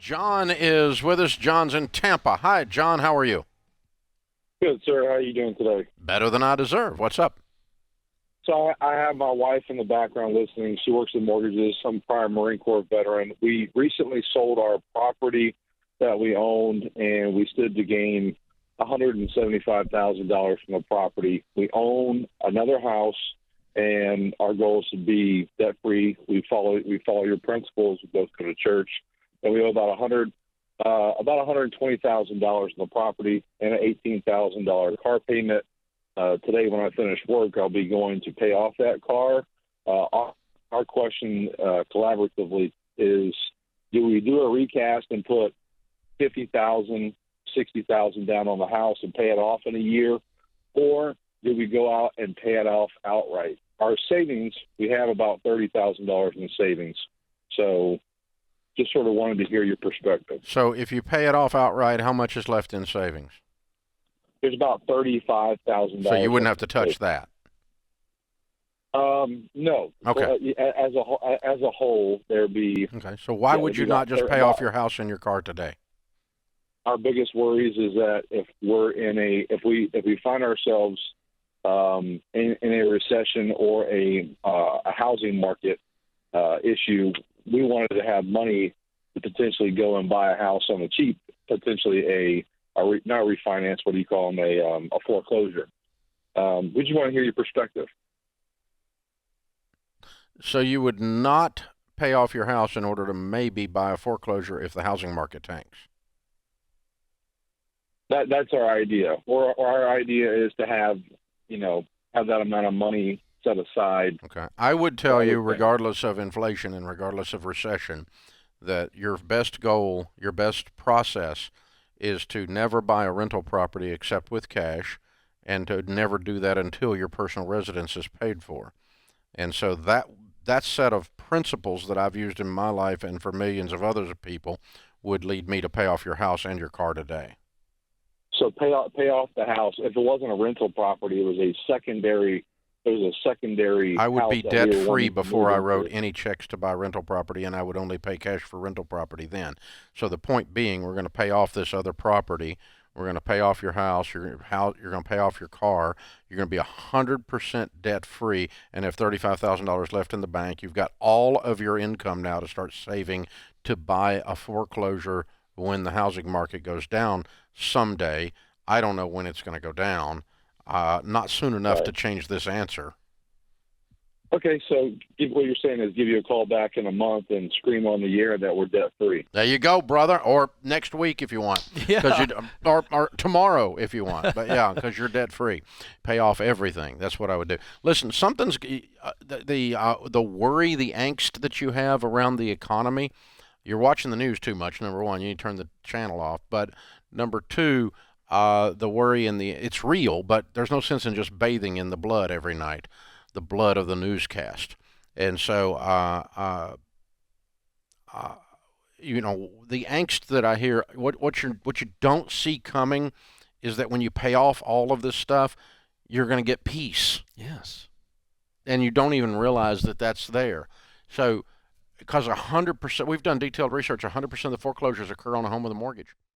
John is with us. John's in Tampa. Hi, John. How are you? Good, sir. How are you doing today? Better than I deserve. What's up? So I have my wife in the background listening. She works in mortgages, some prior Marine Corps veteran. We recently sold our property that we owned, and we stood to gain $175,000 from the property. We own another house, and our goal is to be debt-free. We follow your principles. We both go to church, and we owe about $120,000 on the property and an $18,000 car payment. Today, when I finish work, I'll be going to pay off that car. Our question collaboratively is, do we do a recast and put $50,000, $60,000 down on the house and pay it off in a year, or do we go out and pay it off outright? Our savings, we have about $30,000 in savings. So just sort of wanted to hear your perspective. So if you pay it off outright, how much is left in savings? There's about $35,000. So you wouldn't have to touch that. No. Okay. As a whole, there'd be. Okay. So why would you not just pay off your house and your car today? Our biggest worries is that if we find ourselves in a recession or a housing market issue, we wanted to have money to potentially go and buy a house on the cheap, potentially not a refinance. What do you call them? A foreclosure. We just want to hear your perspective. So you would not pay off your house in order to maybe buy a foreclosure if the housing market tanks? That's our idea. Or our idea is to have that amount of money set aside. Okay. I would tell you, regardless of inflation and regardless of recession, that your best goal, your best process is to never buy a rental property except with cash, and to never do that until your personal residence is paid for. And so that set of principles that I've used in my life and for millions of other people would lead me to pay off your house and your car today. So pay off the house. If it wasn't a rental property, it was a secondary. I would be debt free before I wrote any checks to buy rental property, and I would only pay cash for rental property then. So the point being, we're going to pay off this other property. We're going to pay off your house. You're going to pay off your car. You're going to be 100% debt free. And if $35,000 left in the bank, you've got all of your income now to start saving to buy a foreclosure when the housing market goes down someday. I don't know when it's going to go down. Not soon enough to change this answer. Okay, so what you're saying is give you a call back in a month and scream on the air that we're debt-free. There you go, brother, or next week if you want. Yeah. Or tomorrow if you want. But, yeah, because you're debt-free. Pay off everything. That's what I would do. Listen, something's the worry, the angst that you have around the economy, you're watching the news too much, number one. You need to turn the channel off. But, number two, the worry and it's real, but there's no sense in just bathing in the blood every night, the blood of the newscast. And so, the angst that I hear, what you don't see coming is that when you pay off all of this stuff, you're going to get peace. Yes. And you don't even realize that that's there. So, because 100%, we've done detailed research, 100% of the foreclosures occur on a home with a mortgage.